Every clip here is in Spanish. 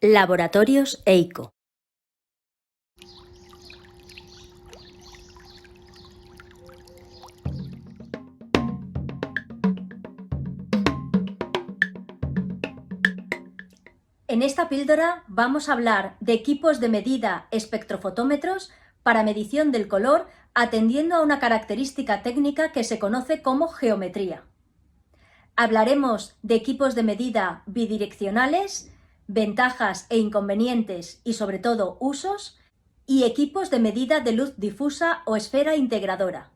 Laboratorios EICO. En esta píldora vamos a hablar de equipos de medida espectrofotómetros para medición del color atendiendo a una característica técnica que se conoce como geometría. Hablaremos de equipos de medida bidireccionales, ventajas e inconvenientes y sobre todo usos, y equipos de medida de luz difusa o esfera integradora.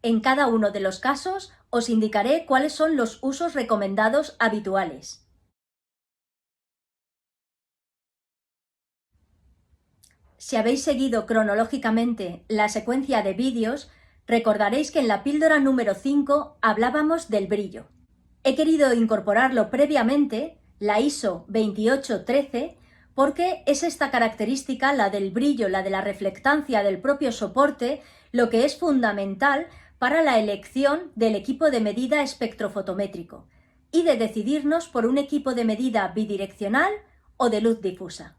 En cada uno de los casos os indicaré cuáles son los usos recomendados habituales. Si habéis seguido cronológicamente la secuencia de vídeos, recordaréis que en la píldora número 5 hablábamos del brillo. He querido incorporarlo previamente, la ISO 2813, porque es esta característica, la del brillo, la de la reflectancia del propio soporte, lo que es fundamental para la elección del equipo de medida espectrofotométrico y de decidirnos por un equipo de medida bidireccional o de luz difusa.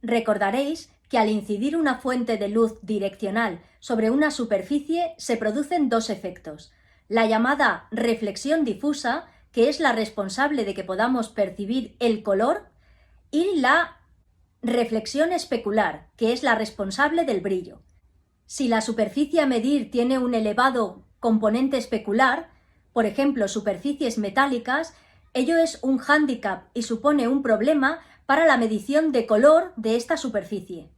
Recordaréis que al incidir una fuente de luz direccional sobre una superficie se producen dos efectos: la llamada reflexión difusa, que es la responsable de que podamos percibir el color, y la reflexión especular, que es la responsable del brillo. Si la superficie a medir tiene un elevado componente especular, por ejemplo superficies metálicas, ello es un hándicap y supone un problema para la medición de color de esta superficie.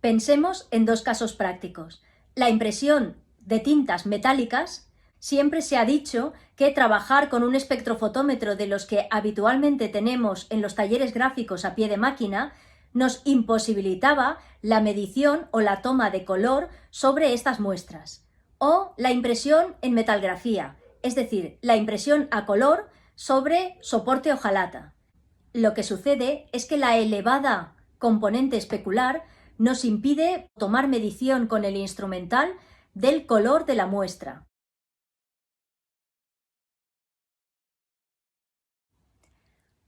Pensemos en dos casos prácticos. La impresión de tintas metálicas. Siempre se ha dicho que trabajar con un espectrofotómetro de los que habitualmente tenemos en los talleres gráficos a pie de máquina nos imposibilitaba la medición o la toma de color sobre estas muestras. O la impresión en metalgrafía, es decir, la impresión a color sobre soporte hojalata. Lo que sucede es que la elevada componente especular nos impide tomar medición con el instrumental del color de la muestra.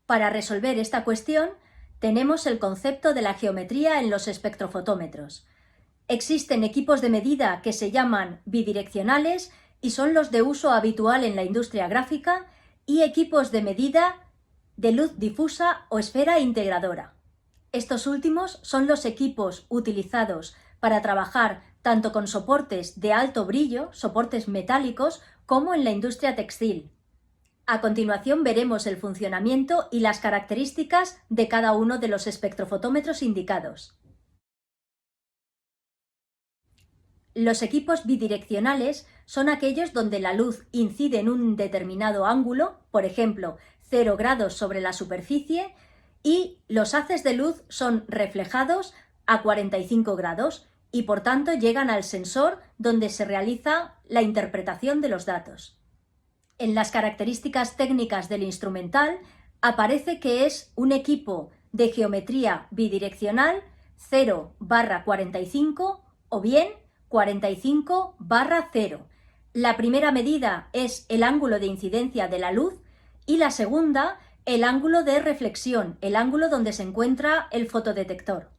Para resolver esta cuestión, tenemos el concepto de la geometría en los espectrofotómetros. Existen equipos de medida que se llaman bidireccionales y son los de uso habitual en la industria gráfica, y equipos de medida de luz difusa o esfera integradora. Estos últimos son los equipos utilizados para trabajar tanto con soportes de alto brillo, soportes metálicos, como en la industria textil. A continuación veremos el funcionamiento y las características de cada uno de los espectrofotómetros indicados. Los equipos bidireccionales son aquellos donde la luz incide en un determinado ángulo, por ejemplo, 0 grados sobre la superficie, y los haces de luz son reflejados a 45 grados y por tanto llegan al sensor donde se realiza la interpretación de los datos. En las características técnicas del instrumental aparece que es un equipo de geometría bidireccional 0/45 o bien 45/0. La primera medida es el ángulo de incidencia de la luz y la segunda el ángulo de reflexión, el ángulo donde se encuentra el fotodetector.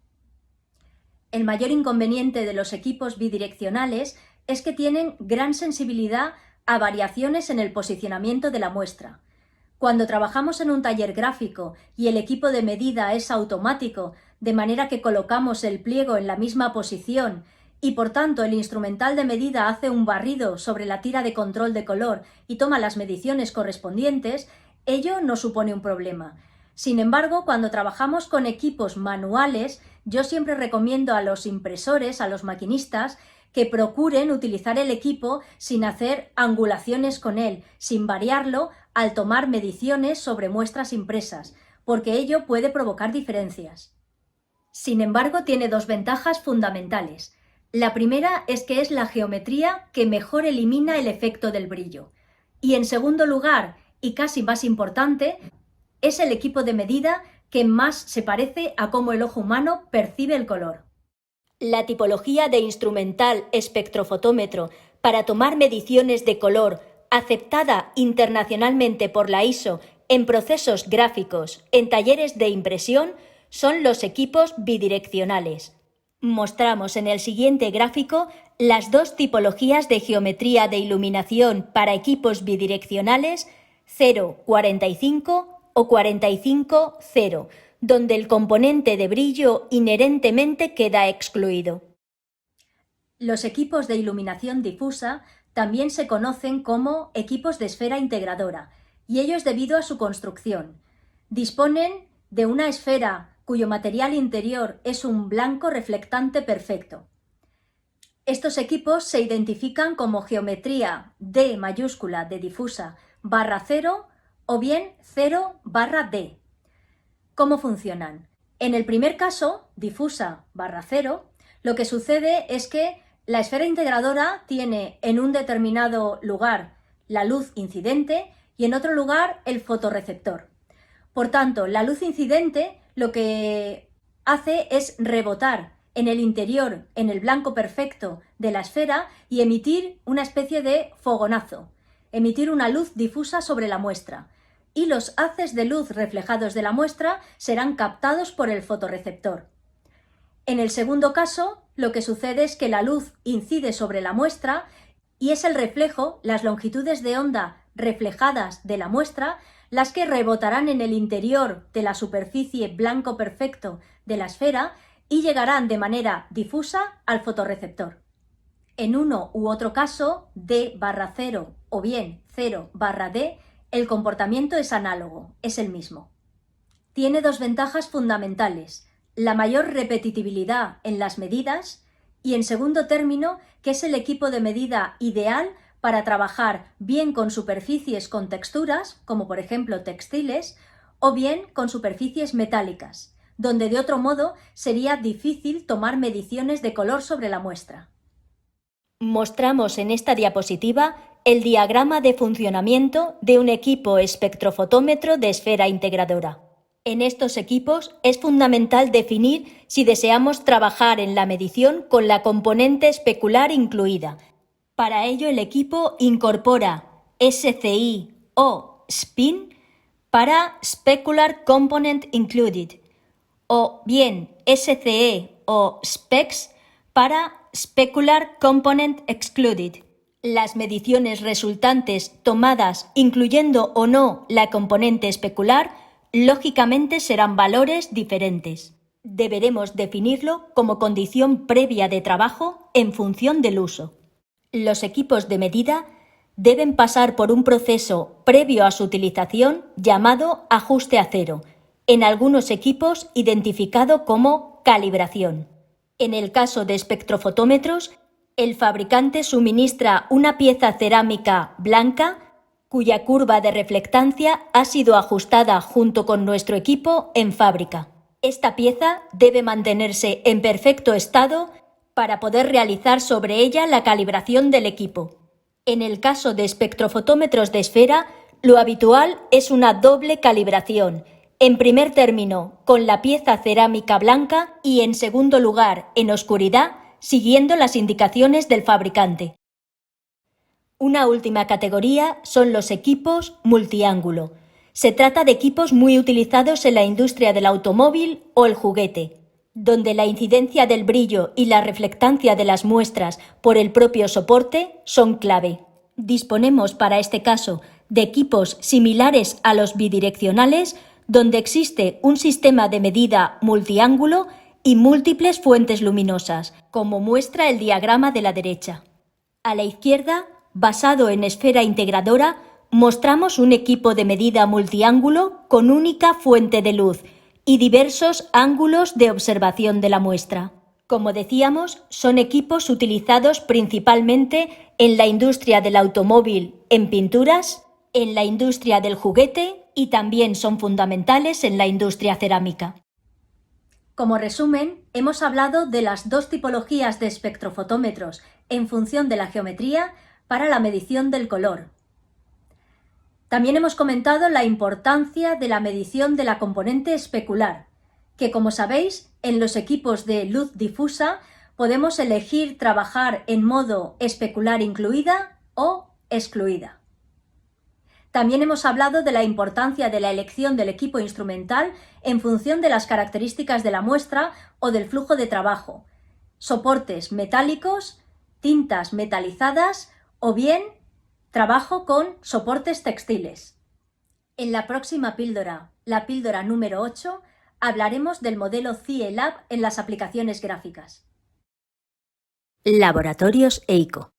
El mayor inconveniente de los equipos bidireccionales es que tienen gran sensibilidad a variaciones en el posicionamiento de la muestra. Cuando trabajamos en un taller gráfico y el equipo de medida es automático, de manera que colocamos el pliego en la misma posición y por tanto el instrumental de medida hace un barrido sobre la tira de control de color y toma las mediciones correspondientes, ello no supone un problema. Sin embargo, cuando trabajamos con equipos manuales, yo siempre recomiendo a los impresores, a los maquinistas, que procuren utilizar el equipo sin hacer angulaciones con él, sin variarlo al tomar mediciones sobre muestras impresas, porque ello puede provocar diferencias. Sin embargo, tiene dos ventajas fundamentales. La primera es que es la geometría que mejor elimina el efecto del brillo. Y en segundo lugar, y casi más importante, es el equipo de medida que más se parece a cómo el ojo humano percibe el color. La tipología de instrumental espectrofotómetro para tomar mediciones de color aceptada internacionalmente por la ISO en procesos gráficos, en talleres de impresión, son los equipos bidireccionales. Mostramos en el siguiente gráfico las dos tipologías de geometría de iluminación para equipos bidireccionales 0,45 o 45,0, donde el componente de brillo inherentemente queda excluido. Los equipos de iluminación difusa también se conocen como equipos de esfera integradora, y ello es debido a su construcción. Disponen de una esfera cuyo material interior es un blanco reflectante perfecto. Estos equipos se identifican como geometría D mayúscula de difusa /0 o bien 0/D. ¿Cómo funcionan? En el primer caso, difusa /0, lo que sucede es que la esfera integradora tiene en un determinado lugar la luz incidente y en otro lugar el fotorreceptor. Por tanto, la luz incidente lo que hace es rebotar en el interior, en el blanco perfecto de la esfera y emitir una especie de fogonazo, emitir una luz difusa sobre la muestra. Y los haces de luz reflejados de la muestra serán captados por el fotorreceptor. En el segundo caso, lo que sucede es que la luz incide sobre la muestra y es el reflejo, las longitudes de onda reflejadas de la muestra, las que rebotarán en el interior de la superficie blanco perfecto de la esfera y llegarán de manera difusa al fotorreceptor. En uno u otro caso, D/0 o bien 0/D, el comportamiento es análogo, es el mismo. Tiene dos ventajas fundamentales: la mayor repetitividad en las medidas y, en segundo término, que es el equipo de medida ideal para trabajar bien con superficies con texturas, como por ejemplo textiles, o bien con superficies metálicas, donde de otro modo sería difícil tomar mediciones de color sobre la muestra. Mostramos en esta diapositiva el diagrama de funcionamiento de un equipo espectrofotómetro de esfera integradora. En estos equipos es fundamental definir si deseamos trabajar en la medición con la componente especular incluida. Para ello, el equipo incorpora SCI o SPIN para Specular Component Included, o bien SCE o SPECS para Specular Component Excluded. Las mediciones resultantes tomadas incluyendo o no la componente especular, lógicamente serán valores diferentes. Deberemos definirlo como condición previa de trabajo en función del uso. Los equipos de medida deben pasar por un proceso previo a su utilización llamado ajuste a cero, en algunos equipos identificado como calibración. En el caso de espectrofotómetros, el fabricante suministra una pieza cerámica blanca cuya curva de reflectancia ha sido ajustada junto con nuestro equipo en fábrica. Esta pieza debe mantenerse en perfecto estado para poder realizar sobre ella la calibración del equipo. En el caso de espectrofotómetros de esfera, lo habitual es una doble calibración. En primer término, con la pieza cerámica blanca y, en segundo lugar, en oscuridad, siguiendo las indicaciones del fabricante. Una última categoría son los equipos multiángulo. Se trata de equipos muy utilizados en la industria del automóvil o el juguete, donde la incidencia del brillo y la reflectancia de las muestras por el propio soporte son clave. Disponemos para este caso de equipos similares a los bidireccionales, donde existe un sistema de medida multiángulo y múltiples fuentes luminosas, como muestra el diagrama de la derecha. A la izquierda, basado en esfera integradora, mostramos un equipo de medida multiángulo con única fuente de luz y diversos ángulos de observación de la muestra. Como decíamos, son equipos utilizados principalmente en la industria del automóvil, en pinturas, en la industria del juguete y también son fundamentales en la industria cerámica. Como resumen, hemos hablado de las dos tipologías de espectrofotómetros en función de la geometría para la medición del color. También hemos comentado la importancia de la medición de la componente especular, que, como sabéis, en los equipos de luz difusa podemos elegir trabajar en modo especular incluida o excluida. También hemos hablado de la importancia de la elección del equipo instrumental en función de las características de la muestra o del flujo de trabajo, soportes metálicos, tintas metalizadas o bien trabajo con soportes textiles. En la próxima píldora, la píldora número 8, hablaremos del modelo CIE Lab en las aplicaciones gráficas. Laboratorios EICO.